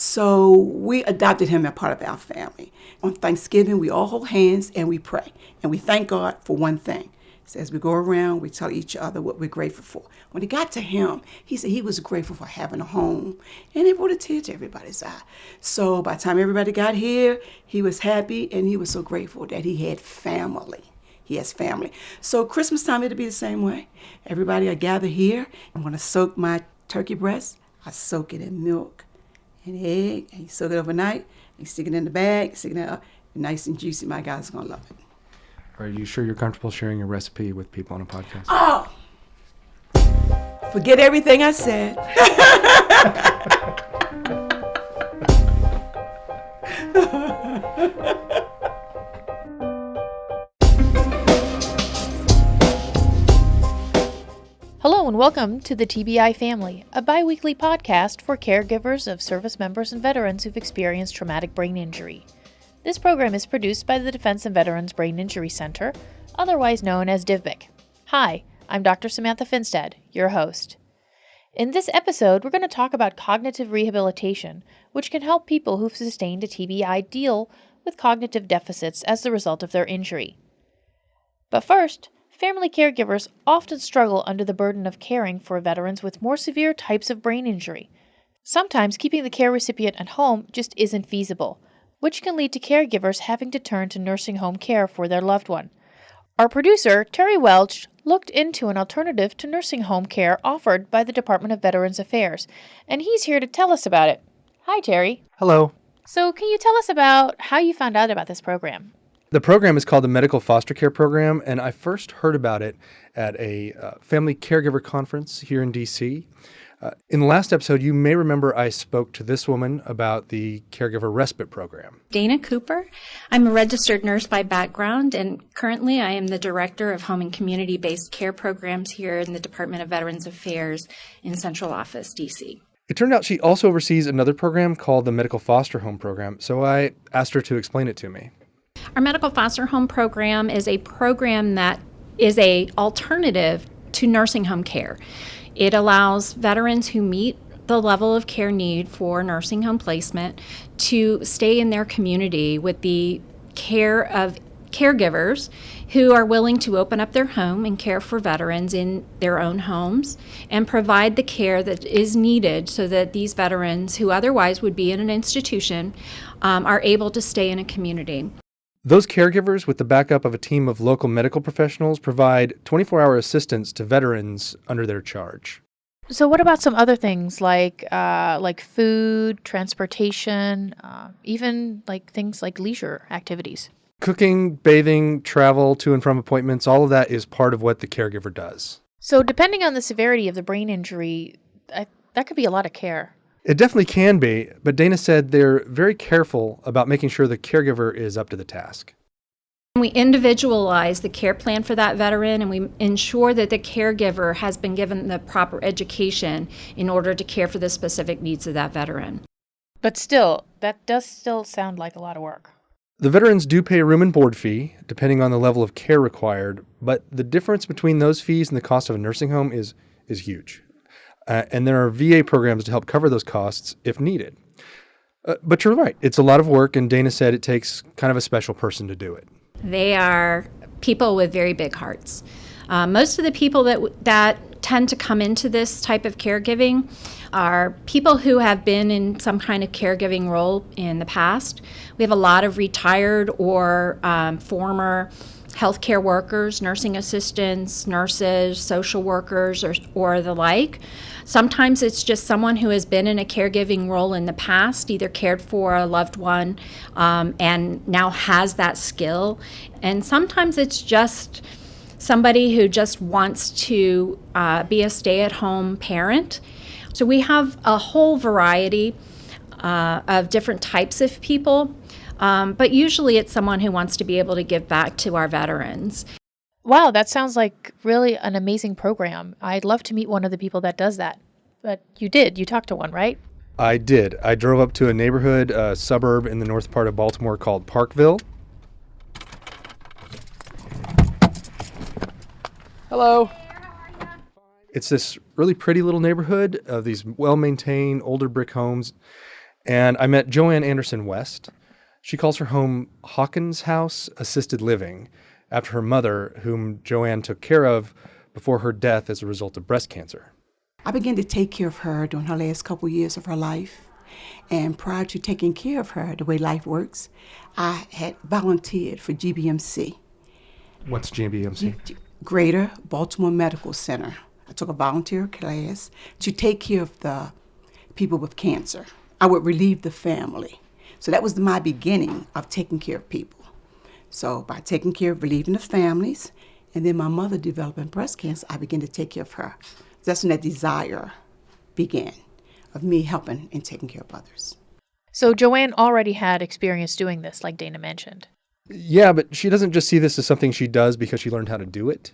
So we adopted him as part of our family. On Thanksgiving, we all hold hands and we pray. And we thank God for one thing. So as we go around, we tell each other what we're grateful for. When it got to him, he said he was grateful for having a home. And it brought a tear to everybody's eye. So by the time everybody got here, he was happy and he was so grateful that he had family. He has family. So Christmas time, it'll be the same way. Everybody will gather here. I'm going to soak my turkey breast. I soak it in milk and egg. And you soak it overnight. You stick it in the bag, stick it up. Nice and juicy. My guys are going to love it. Are you sure you're comfortable sharing a recipe with people on a podcast? Oh! Forget everything I said. Hello and welcome to the TBI Family, a bi-weekly podcast for caregivers of service members and veterans who've experienced traumatic brain injury. This program is produced by the Defense and Veterans Brain Injury Center, otherwise known as DVBIC. Hi, I'm Dr. Samantha Finstead, your host. In this episode, we're going to talk about cognitive rehabilitation, which can help people who've sustained a TBI deal with cognitive deficits as the result of their injury. But first, family caregivers often struggle under the burden of caring for veterans with more severe types of brain injury. Sometimes keeping the care recipient at home just isn't feasible, which can lead to caregivers having to turn to nursing home care for their loved one. Our producer, Terry Welch, looked into an alternative to nursing home care offered by the Department of Veterans Affairs, and he's here to tell us about it. Hi, Terry. Hello. So can you tell us about how you found out about this program? The program is called the Medical Foster Care Program, and I first heard about it at a family caregiver conference here in D.C. In the last episode, you may remember I spoke to this woman about the Caregiver Respite Program. Dana Cooper. I'm a registered nurse by background, and currently I am the Director of Home and Community-Based Care Programs here in the Department of Veterans Affairs in Central Office, D.C. It turned out she also oversees another program called the Medical Foster Home Program, so I asked her to explain it to me. Our Medical Foster Home Program is a program that is an alternative to nursing home care. It allows veterans who meet the level of care need for nursing home placement to stay in their community with the care of caregivers who are willing to open up their home and care for veterans in their own homes and provide the care that is needed so that these veterans who otherwise would be in an institution are able to stay in a community. Those caregivers, with the backup of a team of local medical professionals, provide 24-hour assistance to veterans under their charge. So what about some other things like food, transportation, even like things like leisure activities? Cooking, bathing, travel to and from appointments, all of that is part of what the caregiver does. So depending on the severity of the brain injury, that could be a lot of care. It definitely can be, but Dana said they're very careful about making sure the caregiver is up to the task. We individualize the care plan for that veteran, and we ensure that the caregiver has been given the proper education in order to care for the specific needs of that veteran. But still, that does still sound like a lot of work. The veterans do pay a room and board fee, depending on the level of care required, but the difference between those fees and the cost of a nursing home is huge. And there are VA programs to help cover those costs if needed. But you're right, it's a lot of work, and Dana said it takes kind of a special person to do it. They are people with very big hearts. Most of the people that tend to come into this type of caregiving are people who have been in some kind of caregiving role in the past. We have a lot of retired or former healthcare workers, nursing assistants, nurses, social workers, or the like. Sometimes it's just someone who has been in a caregiving role in the past, either cared for a loved one and now has that skill. And sometimes it's just somebody who just wants to be a stay-at-home parent. So we have a whole variety of different types of people. But usually it's someone who wants to be able to give back to our veterans. Wow, that sounds like really an amazing program. I'd love to meet one of the people that does that. But you talked to one, right? I did. I drove up to a neighborhood, a suburb in the north part of Baltimore called Parkville. Hello. It's this really pretty little neighborhood of these well-maintained older brick homes. And I met Joanne Anderson West. She calls her home Hawkins House Assisted Living after her mother, whom Joanne took care of before her death as a result of breast cancer. I began to take care of her during her last couple years of her life. And prior to taking care of her, the way life works, I had volunteered for GBMC. What's GBMC? Greater Baltimore Medical Center. I took a volunteer class to take care of the people with cancer. I would relieve the family. So that was my beginning of taking care of people. So by taking care of relieving the families, and then my mother developing breast cancer, I began to take care of her. That's when that desire began of me helping and taking care of others. So Joanne already had experience doing this, like Dana mentioned. Yeah, but she doesn't just see this as something she does because she learned how to do it.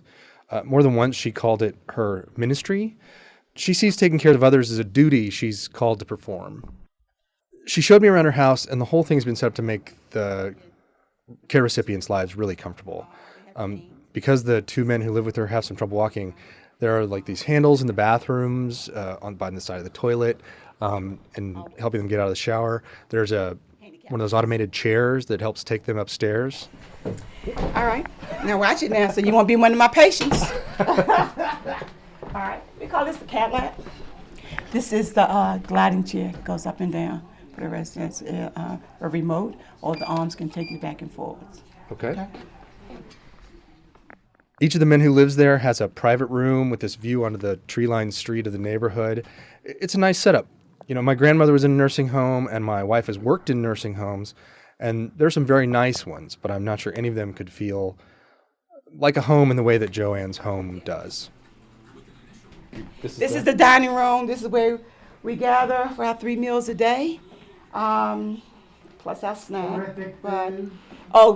More than once, she called it her ministry. She sees taking care of others as a duty she's called to perform. She showed me around her house, and the whole thing's been set up to make the care recipients' lives really comfortable. Because the two men who live with her have some trouble walking, there are like these handles in the bathrooms by the side of the toilet and helping them get out of the shower. There's one of those automated chairs that helps take them upstairs. All right. Now watch it now, so you won't be one of my patients. All right. We call this the cat lap. This is the gliding chair. It goes up and down for the residents. A remote, or the arms can take you back and forwards. Okay. Each of the men who lives there has a private room with this view onto the tree-lined street of the neighborhood. It's a nice setup. You know, my grandmother was in a nursing home, and my wife has worked in nursing homes, and there are some very nice ones, but I'm not sure any of them could feel like a home in the way that Joanne's home does. This is the dining room. This is where we gather for our 3 meals a day, plus our snack.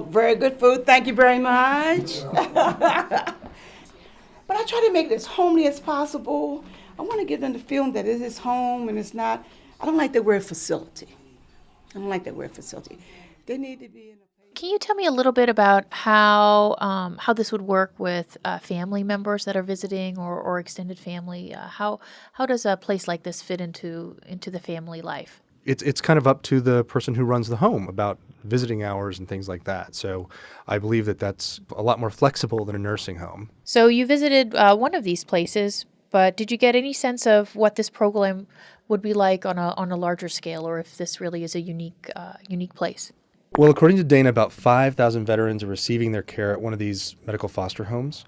Very good food. Thank you very much. But I try to make it as homely as possible. I want to give them the feeling that it is home and it's not. I don't like the word facility. They need to be in a. Can you tell me a little bit about how this would work with family members that are visiting or extended family? How does a place like this fit into the family life? It's kind of up to the person who runs the home about visiting hours and things like that. So I believe that that's a lot more flexible than a nursing home. So you visited one of these places, but did you get any sense of what this program would be like on a larger scale, or if this really is a unique place? Well, according to Dana, about 5,000 veterans are receiving their care at one of these medical foster homes.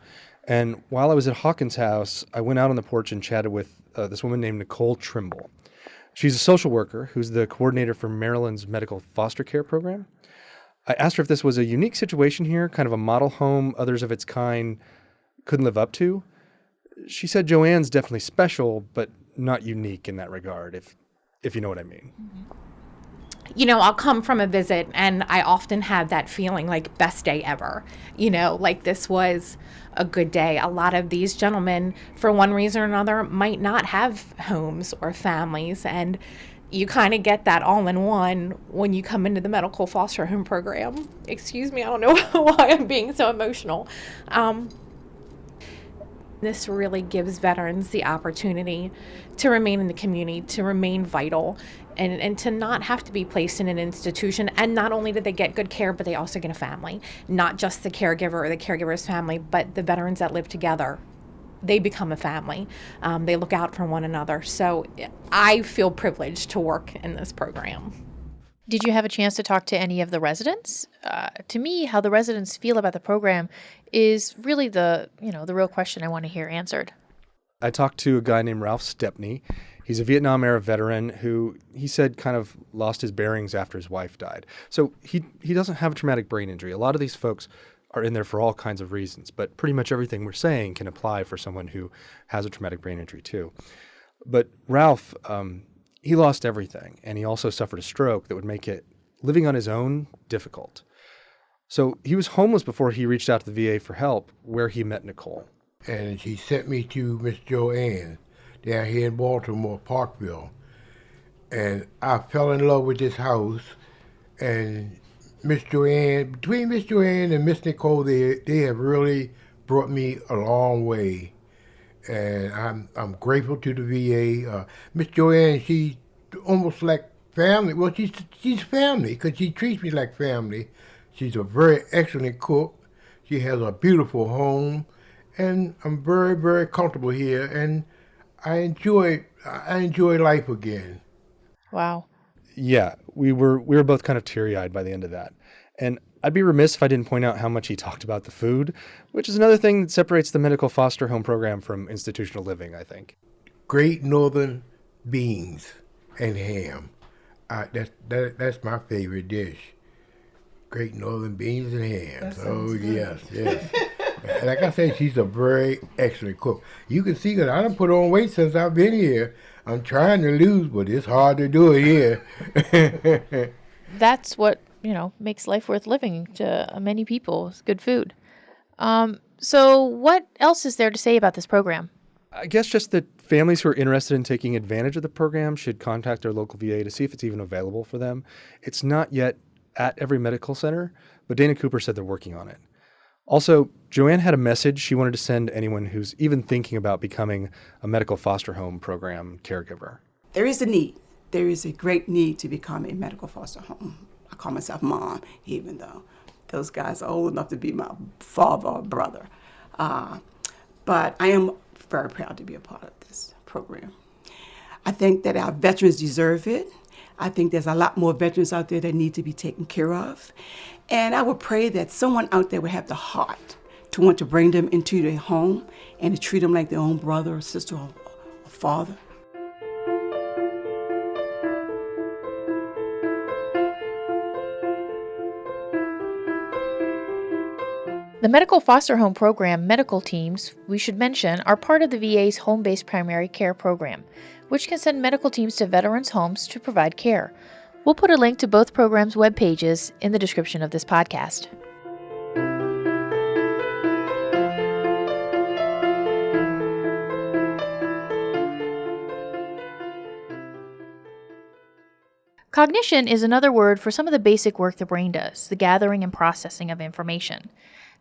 And while I was at Hawkins House, I went out on the porch and chatted with this woman named Nicole Trimble. She's a social worker who's the coordinator for Maryland's medical foster care program. I asked her if this was a unique situation here, kind of a model home others of its kind couldn't live up to. She said Joanne's definitely special, but not unique in that regard, if you know what I mean. You know, I'll come from a visit and I often have that feeling like best day ever. You know, like this was a good day. A lot of these gentlemen, for one reason or another, might not have homes or families, and you kind of get that all in one when you come into the medical foster home program. Excuse me, I don't know why I'm being so emotional. This really gives veterans the opportunity to remain in the community, to remain vital, and to not have to be placed in an institution. And not only do they get good care, but they also get a family. Not just the caregiver or the caregiver's family, but the veterans that live together. They become a family. They look out for one another. So I feel privileged to work in this program. Did you have a chance to talk to any of the residents? To me, how the residents feel about the program is really the real question I want to hear answered. I talked to a guy named Ralph Stepney. He's a Vietnam-era veteran who, he said, kind of lost his bearings after his wife died. So he doesn't have a traumatic brain injury. A lot of these folks are in there for all kinds of reasons, but pretty much everything we're saying can apply for someone who has a traumatic brain injury too. But Ralph, he lost everything, and he also suffered a stroke that would make living on his own difficult. So he was homeless before he reached out to the VA for help, where he met Nicole. And she sent me to Miss Joanne down here in Baltimore, Parkville. And I fell in love with this house. And between Miss Joanne and Miss Nicole, they have really brought me a long way. And I'm grateful to the VA. Miss Joanne, she almost like family. Well, she's family because she treats me like family. She's a very excellent cook. She has a beautiful home, and I'm very, very comfortable here, and I enjoy life again. Wow. Yeah, we were both kind of teary-eyed by the end of that. And I'd be remiss if I didn't point out how much he talked about the food, which is another thing that separates the medical foster home program from institutional living, I think. Great Northern beans and ham. That's my favorite dish. Great Northern beans and ham. Oh, yes. Like I said, she's a very excellent cook. You can see that I done put on weight since I've been here. I'm trying to lose, but it's hard to do it here. That's what, makes life worth living to many people. It's good food. So what else is there to say about this program? I guess just that families who are interested in taking advantage of the program should contact their local VA to see if it's even available for them. It's not yet at every medical center, but Dana Cooper said they're working on it. Also, Joanne had a message she wanted to send anyone who's even thinking about becoming a medical foster home program caregiver. There is a need. There is a great need to become a medical foster home. I call myself mom, even though those guys are old enough to be my father or brother. But I am very proud to be a part of this program. I think that our veterans deserve it. I think there's a lot more veterans out there that need to be taken care of. And I would pray that someone out there would have the heart to want to bring them into their home and to treat them like their own brother or sister or father. The medical foster home program medical teams, we should mention, are part of the VA's home-based primary care program, which can send medical teams to veterans' homes to provide care. We'll put a link to both programs' web pages in the description of this podcast. Cognition is another word for some of the basic work the brain does, the gathering and processing of information.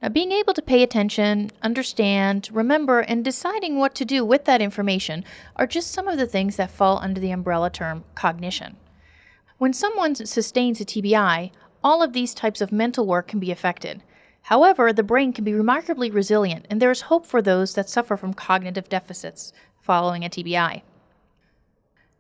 Now, being able to pay attention, understand, remember, and deciding what to do with that information are just some of the things that fall under the umbrella term cognition. When someone sustains a TBI, all of these types of mental work can be affected. However, the brain can be remarkably resilient, and there is hope for those that suffer from cognitive deficits following a TBI.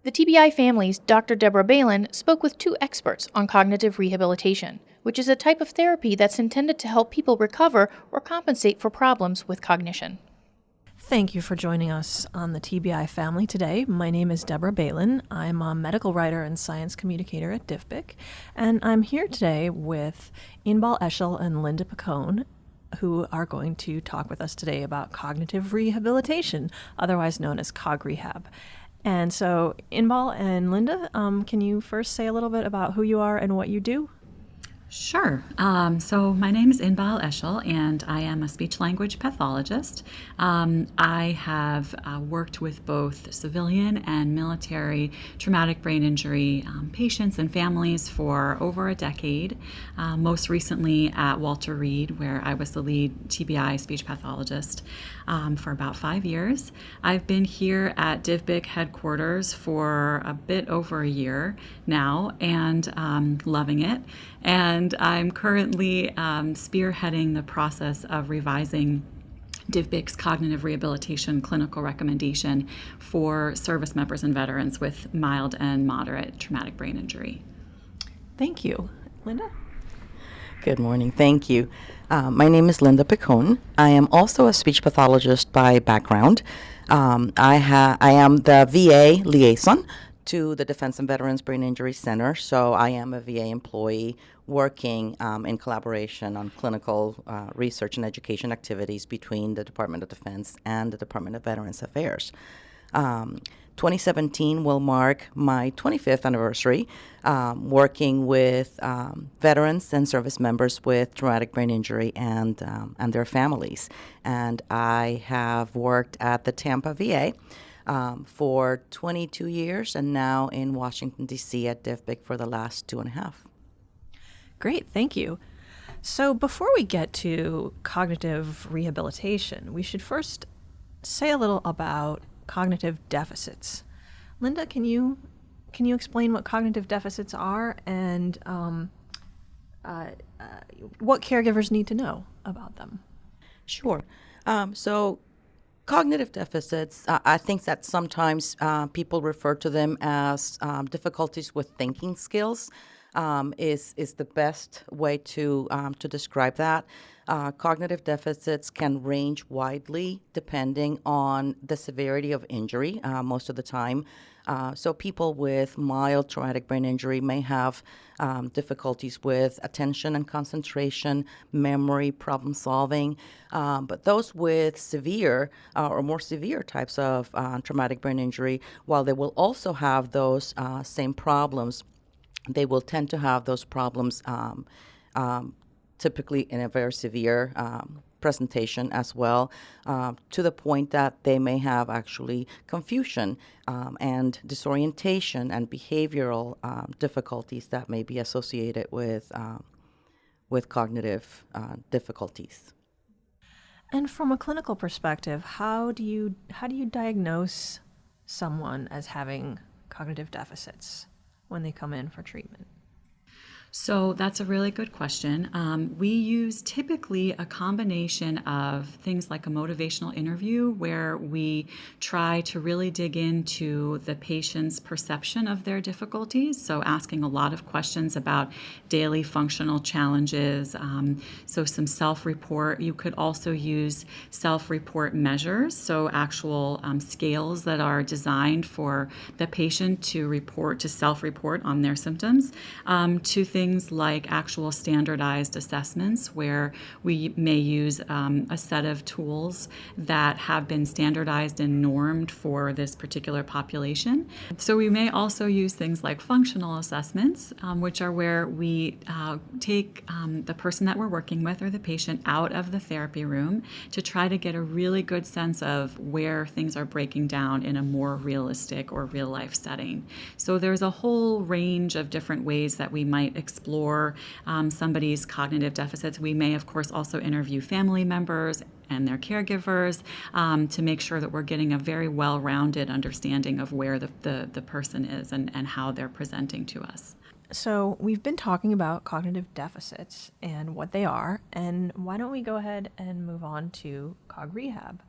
The TBI Family's Dr. Deborah Balin spoke with two experts on cognitive rehabilitation, which is a type of therapy that's intended to help people recover or compensate for problems with cognition. Thank you for joining us on the TBI Family today. My name is Deborah Balin. I'm a medical writer and science communicator at DFBIC, and I'm here today with Inbal Eshel and Linda Picone, who are going to talk with us today about cognitive rehabilitation, otherwise known as COG Rehab. And so, Inbal and Linda, can you first say a little bit about who you are and what you do? Sure. So my name is Inbal Eshel, and I am a speech-language pathologist. I have worked with both civilian and military traumatic brain injury patients and families for over a decade, most recently at Walter Reed, where I was the lead TBI speech pathologist for about 5 years. I've been here at DFBIC headquarters for a bit over a year now, and loving it. And I'm currently spearheading the process of revising DFBIC's cognitive rehabilitation clinical recommendation for service members and veterans with mild and moderate traumatic brain injury. Thank you. Linda? Good morning. Thank you. My name is Linda Picone. I am also a speech pathologist by background. I am the VA liaison to the Defense and Veterans Brain Injury Center, so I am a VA employee working in collaboration on clinical research and education activities between the Department of Defense and the Department of Veterans Affairs. 2017 will mark my 25th anniversary working with veterans and service members with traumatic brain injury and their families. And I have worked at the Tampa VA for 22 years and now in Washington, D.C. at DFBIC for the last 2.5. Great, thank you. So before we get to cognitive rehabilitation, we should first say a little about cognitive deficits. Linda, can you can you explain what cognitive deficits are and what caregivers need to know about them? Sure. So cognitive deficits, I think that sometimes people refer to them as difficulties with thinking skills. Is the best way to describe that. Cognitive deficits can range widely depending on the severity of injury. Most of the time, so people with mild traumatic brain injury may have difficulties with attention and concentration, memory, problem solving. But those with severe or more severe types of traumatic brain injury, while they will also have those same problems, they will tend to have those problems typically in a very severe presentation as well, to the point that they may have actually confusion and disorientation and behavioral difficulties that may be associated with cognitive difficulties. And from a clinical perspective, how do you diagnose someone as having cognitive deficits when they come in for treatment? So that's a really good question. We use typically a combination of things like a motivational interview where we try to really dig into the patient's perception of their difficulties. So asking a lot of questions about daily functional challenges. So some self-report. You could also use self-report measures. So actual scales that are designed for the patient to self-report on their symptoms, to things like actual standardized assessments where we may use a set of tools that have been standardized and normed for this particular population. So we may also use things like functional assessments, which are where we take the person that we're working with or the patient out of the therapy room to try to get a really good sense of where things are breaking down in a more realistic or real life setting. So there's a whole range of different ways that we might explore somebody's cognitive deficits. We may, of course, also interview family members and their caregivers to make sure that we're getting a very well-rounded understanding of where the person is and how they're presenting to us. So we've been talking about cognitive deficits and what they are, and why don't we go ahead and move on to cog rehab?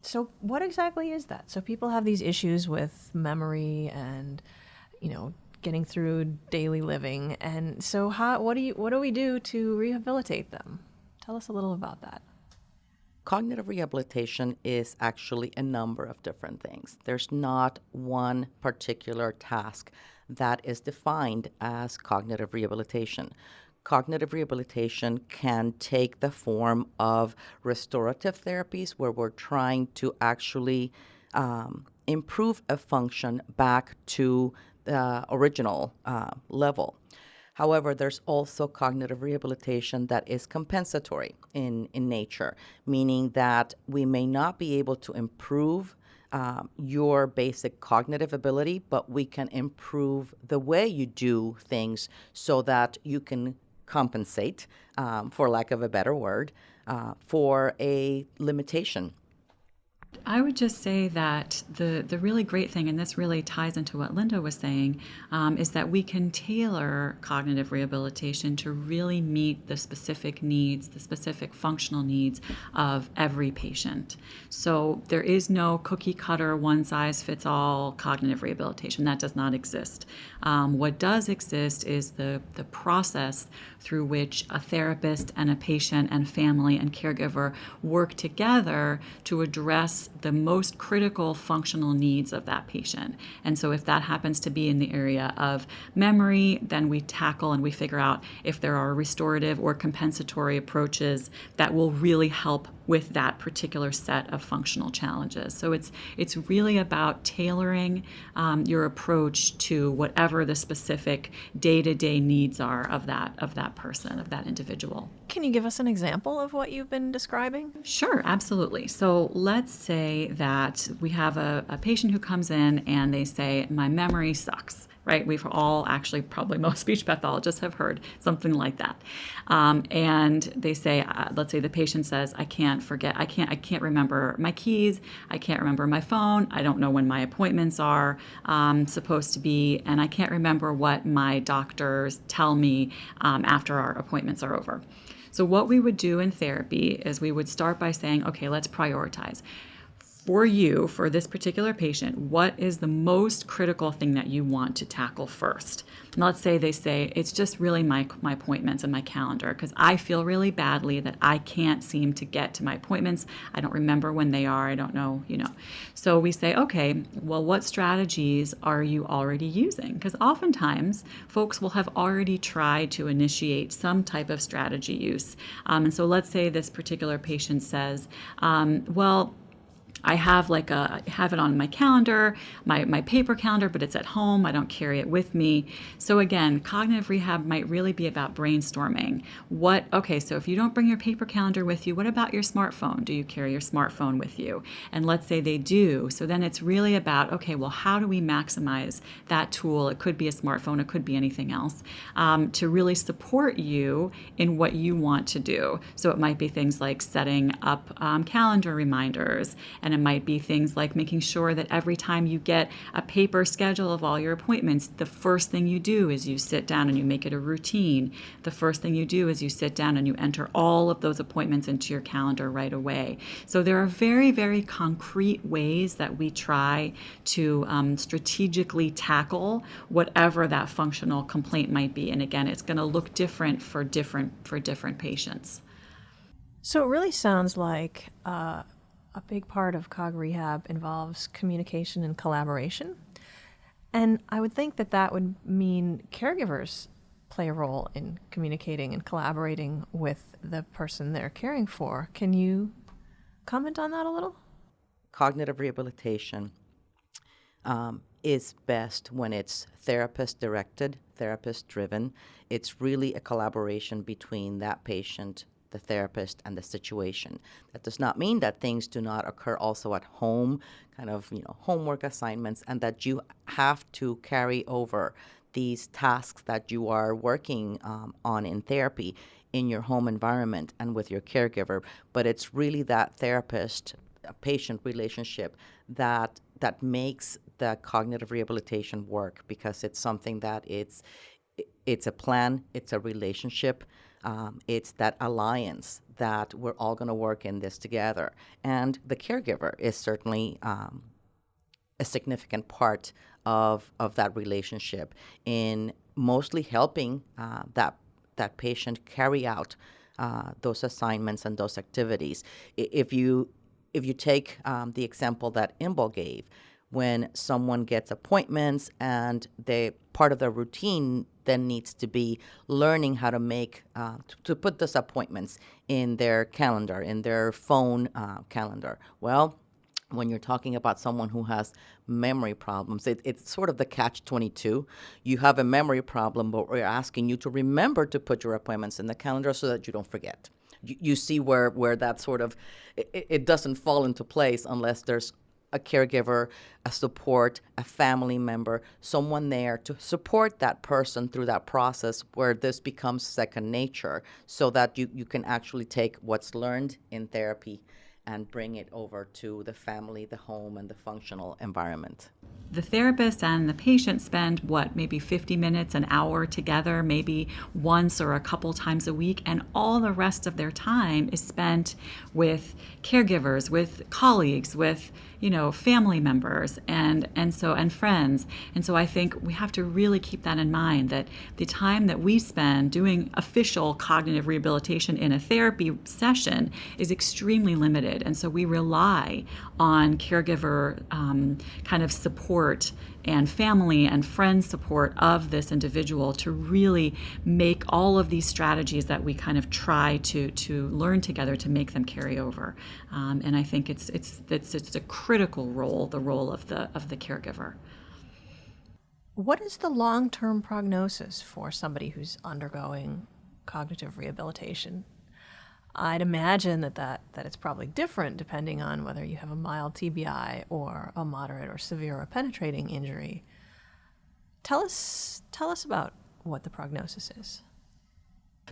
So what exactly is that? So people have these issues with memory and, getting through daily living. And so what do we do to rehabilitate them? Tell us a little about that. Cognitive rehabilitation is actually a number of different things. There's not one particular task that is defined as cognitive rehabilitation. Cognitive rehabilitation can take the form of restorative therapies where we're trying to actually improve a function back to the original level. However, there's also cognitive rehabilitation that is compensatory in nature, meaning that we may not be able to improve your basic cognitive ability, but we can improve the way you do things so that you can compensate, for lack of a better word, for a limitation. I would just say that the really great thing, and this really ties into what Linda was saying, is that we can tailor cognitive rehabilitation to really meet the specific needs, the specific functional needs of every patient. So there is no cookie cutter, one size fits all cognitive rehabilitation. That does not exist. What does exist is the process through which a therapist and a patient and family and caregiver work together to address the most critical functional needs of that patient. And so if that happens to be in the area of memory, then we tackle and we figure out if there are restorative or compensatory approaches that will really help with that particular set of functional challenges. So it's really about tailoring your approach to whatever the specific day-to-day needs are of that person, of that individual. Can you give us an example of what you've been describing? Sure, absolutely. So let's say that we have a patient who comes in and they say, my memory sucks. right? We've all actually, probably most speech pathologists have heard something like that. And they say, let's say the patient says, I can't remember my keys, I can't remember my phone, I don't know when my appointments are supposed to be, and I can't remember what my doctors tell me after our appointments are over. So what we would do in therapy is we would start by saying, okay, let's prioritize. For you, for this particular patient, what is the most critical thing that you want to tackle first? And let's say they say, it's just really my appointments and my calendar, because I feel really badly that I can't seem to get to my appointments. I don't remember when they are. I don't know, So we say, okay, well, what strategies are you already using? Because oftentimes folks will have already tried to initiate some type of strategy use. And so let's say this particular patient says, well, I have it on my calendar, my paper calendar, but it's at home. I don't carry it with me. So again, cognitive rehab might really be about brainstorming. So if you don't bring your paper calendar with you, what about your smartphone? Do you carry your smartphone with you? And let's say they do. So then it's really about, okay, well, how do we maximize that tool? It could be a smartphone, it could be anything else, to really support you in what you want to do. So it might be things like setting up calendar reminders, and it might be things like making sure that every time you get a paper schedule of all your appointments, the first thing you do is you sit down and you make it a routine. The first thing you do is you sit down and you enter all of those appointments into your calendar right away. So there are very, very concrete ways that we try to strategically tackle whatever that functional complaint might be. And again, it's going to look different for different patients. So it really sounds like a big part of COG rehab involves communication and collaboration. And I would think that would mean caregivers play a role in communicating and collaborating with the person they're caring for. Can you comment on that a little? Cognitive rehabilitation is best when it's therapist-directed, therapist-driven. It's really a collaboration between that patient, the therapist, and the situation. That does not mean that things do not occur also at home, homework assignments, and that you have to carry over these tasks that you are working on in therapy in your home environment and with your caregiver. But it's really that therapist-patient relationship that makes the cognitive rehabilitation work, because it's something that it's a plan, it's a relationship. It's that alliance that we're all going to work in this together. And the caregiver is certainly a significant part of that relationship in mostly helping that patient carry out those assignments and those activities. If you take the example that Inbal gave, when someone gets appointments and part of their routine then needs to be learning how to make to put those appointments in their calendar, in their phone calendar. Well, when you're talking about someone who has memory problems, it's sort of the catch-22. You have a memory problem, but we're asking you to remember to put your appointments in the calendar so that you don't forget. You see where that sort of, it doesn't fall into place unless there's a caregiver, a support, a family member, someone there to support that person through that process where this becomes second nature, so that you can actually take what's learned in therapy and bring it over to the family, the home, and the functional environment. The therapist and the patient spend, maybe 50 minutes, an hour together, maybe once or a couple times a week, and all the rest of their time is spent with caregivers, with colleagues, with family members, and friends. And so I think we have to really keep that in mind, that the time that we spend doing official cognitive rehabilitation in a therapy session is extremely limited. And so we rely on caregiver kind of support and family and friend support of this individual to really make all of these strategies that we kind of try to learn together to make them carry over. And I think it's a critical role, the role of the caregiver. What is the long-term prognosis for somebody who's undergoing cognitive rehabilitation? I'd imagine that it's probably different depending on whether you have a mild TBI or a moderate or severe or penetrating injury. tell us about what the prognosis is.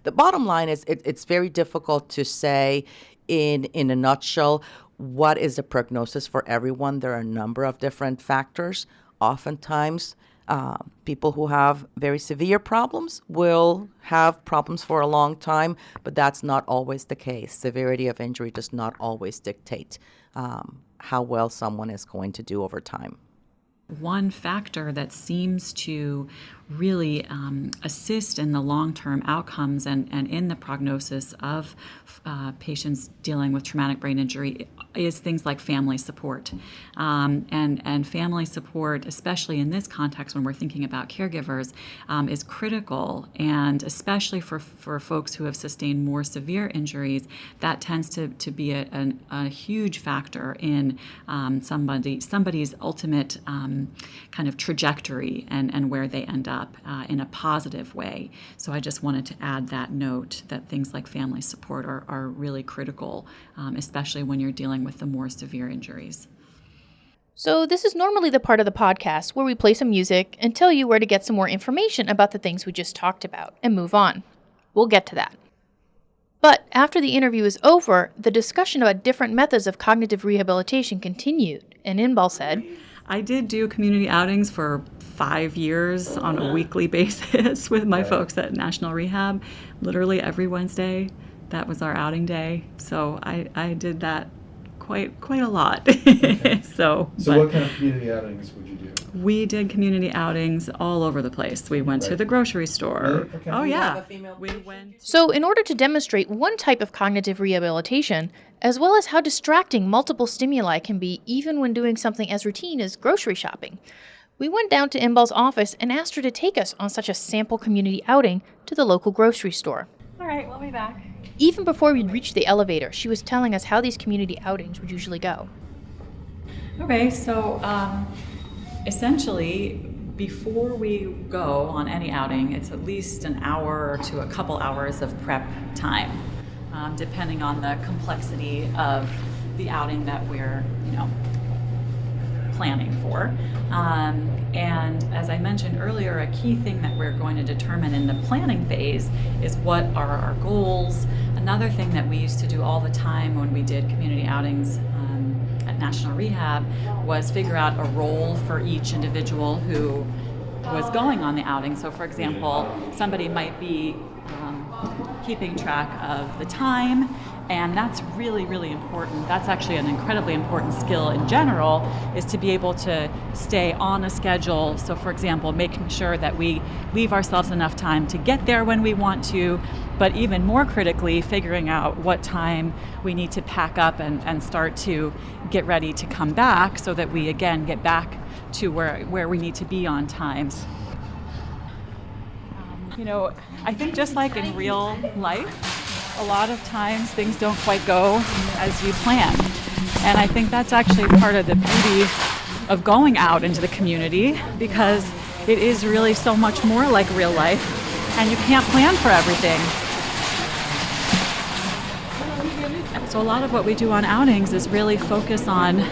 The bottom line is it's very difficult to say in a nutshell what is the prognosis for everyone. There are a number of different factors. Oftentimes, people who have very severe problems will have problems for a long time, but that's not always the case. Severity of injury does not always dictate how well someone is going to do over time. One factor that seems to really assist in the long-term outcomes and in the prognosis of patients dealing with traumatic brain injury is things like family support. And family support, especially in this context when we're thinking about caregivers, is critical. And especially for folks who have sustained more severe injuries, that tends to be a huge factor in somebody's ultimate kind of trajectory and where they end up in a positive way. So I just wanted to add that note that things like family support are really critical, especially when you're dealing with the more severe injuries. So this is normally the part of the podcast where we play some music and tell you where to get some more information about the things we just talked about and move on. We'll get to that. But after the interview is over, the discussion about different methods of cognitive rehabilitation continued, and Inbal said, I did do community outings for 5 years on a weekly basis with my folks at National Rehab, literally every Wednesday. That was our outing day. So I did that quite a lot. Okay. So what kind of community outings would you do? We did community outings all over the place. We went to the grocery store. Really? Okay. Oh yeah. We went. So in order to demonstrate one type of cognitive rehabilitation, as well as how distracting multiple stimuli can be even when doing something as routine as grocery shopping, we went down to Inbal's office and asked her to take us on such a sample community outing to the local grocery store. All right, we'll be back. Even before we'd reached the elevator, she was telling us how these community outings would usually go. Okay, so essentially, before we go on any outing, it's at least an hour to a couple hours of prep time, depending on the complexity of the outing that we're, planning for. And as I mentioned earlier, a key thing that we're going to determine in the planning phase is what are our goals. Another thing that we used to do all the time when we did community outings at National Rehab was figure out a role for each individual who was going on the outing. So for example, somebody might be keeping track of the time, and that's really, really important. That's actually an incredibly important skill in general, is to be able to stay on a schedule. So for example, making sure that we leave ourselves enough time to get there when we want to, but even more critically, figuring out what time we need to pack up and start to get ready to come back so that we again get back to where we need to be on times. I think just like in real life, a lot of times things don't quite go as you plan. And I think that's actually part of the beauty of going out into the community, because it is really so much more like real life, and you can't plan for everything. So a lot of what we do on outings is really focus on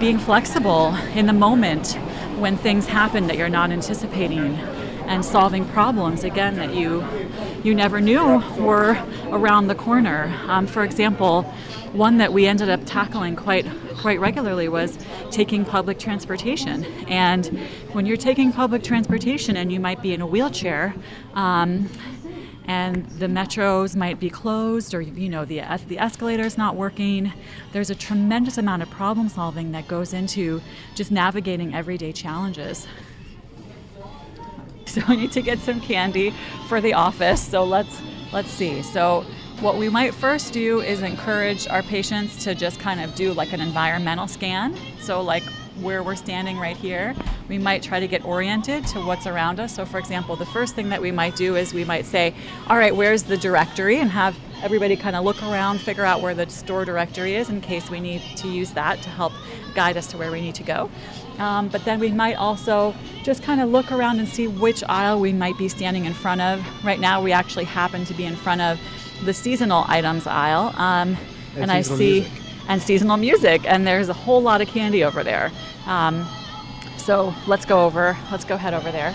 being flexible in the moment when things happen that you're not anticipating, and solving problems, again, that you never knew were around the corner. For example, one that we ended up tackling quite regularly was taking public transportation. And when you're taking public transportation and you might be in a wheelchair, and the metros might be closed, or the escalator's not working, there's a tremendous amount of problem solving that goes into just navigating everyday challenges. So I need to get some candy for the office. So let's see. So what we might first do is encourage our patients to just kind of do like an environmental scan. So like where we're standing right here, we might try to get oriented to what's around us. So for example, the first thing that we might do is we might say, all right, where's the directory? And have everybody kind of look around, figure out where the store directory is in case we need to use that to help guide us to where we need to go. But then we might also just kind of look around and see which aisle we might be standing in front of. Right now we actually happen to be in front of the seasonal items aisle, and I see music. And there's a whole lot of candy over there. So let's go head over there.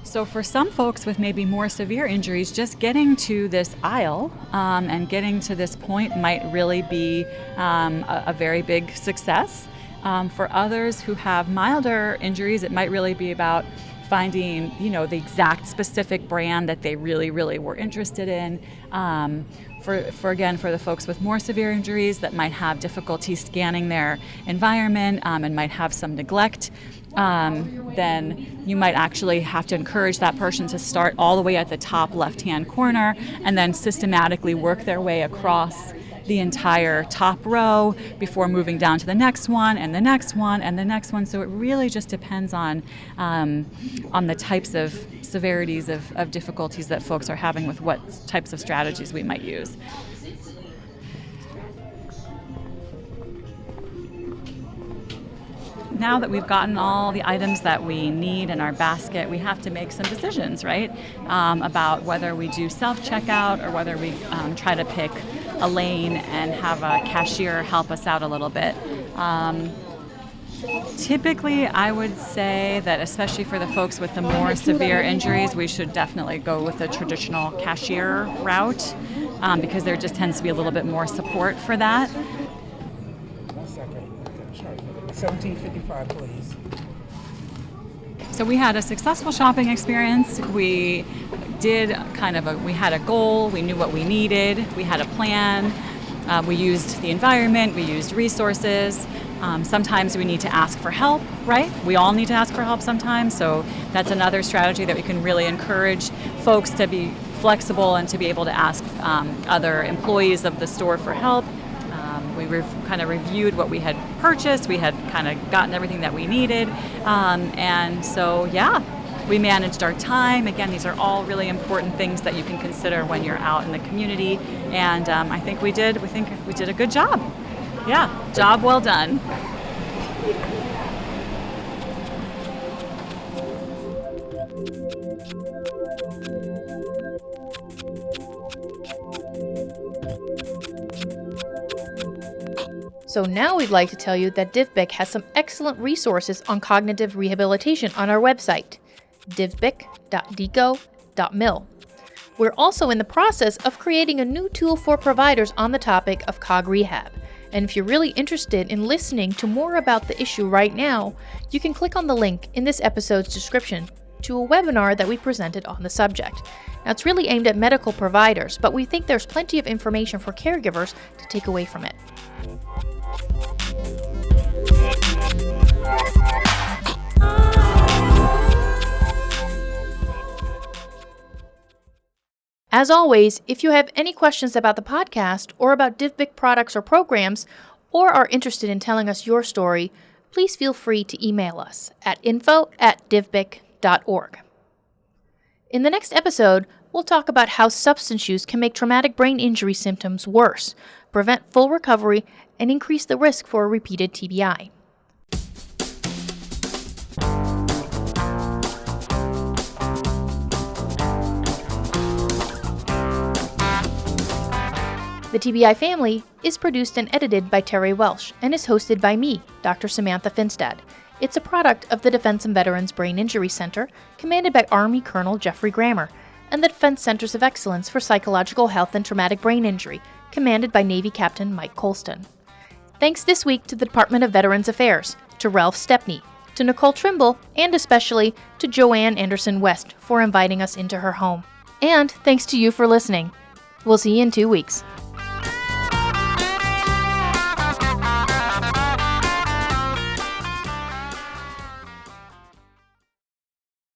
So for some folks with maybe more severe injuries, just getting to this aisle and getting to this point might really be a very big success. For others who have milder injuries, it might really be about finding, the exact specific brand that they really, really were interested in. For the folks with more severe injuries that might have difficulty scanning their environment and might have some neglect, then you might actually have to encourage that person to start all the way at the top left-hand corner and then systematically work their way across the entire top row before moving down to the next one and the next one and the next one. So it really just depends on the types of severities of difficulties that folks are having with what types of strategies we might use. Now that we've gotten all the items that we need in our basket, we have to make some decisions, right? About whether we do self-checkout or whether we try to pick a lane and have a cashier help us out a little bit. Typically, I would say that especially for the folks with the more severe injuries, we should definitely go with the traditional cashier route because there just tends to be a little bit more support for that. 1 second. $17.55, please. So we had a successful shopping experience. We had a goal. We knew what we needed. We had a plan. We used the environment. We used resources. Sometimes we need to ask for help, right? We all need to ask for help sometimes. So that's another strategy that we can really encourage folks to be flexible and to be able to ask other employees of the store for help. We kind of reviewed what we had purchased. We had kind of gotten everything that we needed. And so, we managed our time. Again, these are all really important things that you can consider when you're out in the community. And I think we did a good job. Yeah, job well done. So now we'd like to tell you that DivBic has some excellent resources on cognitive rehabilitation on our website, divbic.deco.mil. We're also in the process of creating a new tool for providers on the topic of cog rehab. And if you're really interested in listening to more about the issue right now, you can click on the link in this episode's description to a webinar that we presented on the subject. Now, it's really aimed at medical providers, but we think there's plenty of information for caregivers to take away from it. As always, if you have any questions about the podcast or about DivBic products or programs, or are interested in telling us your story, please feel free to email us at info@divbic.org. In the next episode, we'll talk about how substance use can make traumatic brain injury symptoms worse, prevent full recovery, and increase the risk for a repeated TBI. The TBI Family is produced and edited by Terry Welsh and is hosted by me, Dr. Samantha Finstad. It's a product of the Defense and Veterans Brain Injury Center, commanded by Army Colonel Jeffrey Grammer, and the Defense Centers of Excellence for Psychological Health and Traumatic Brain Injury, commanded by Navy Captain Mike Colston. Thanks this week to the Department of Veterans Affairs, to Ralph Stepney, to Nicole Trimble, and especially to Joanne Anderson West for inviting us into her home. And thanks to you for listening. We'll see you in 2 weeks.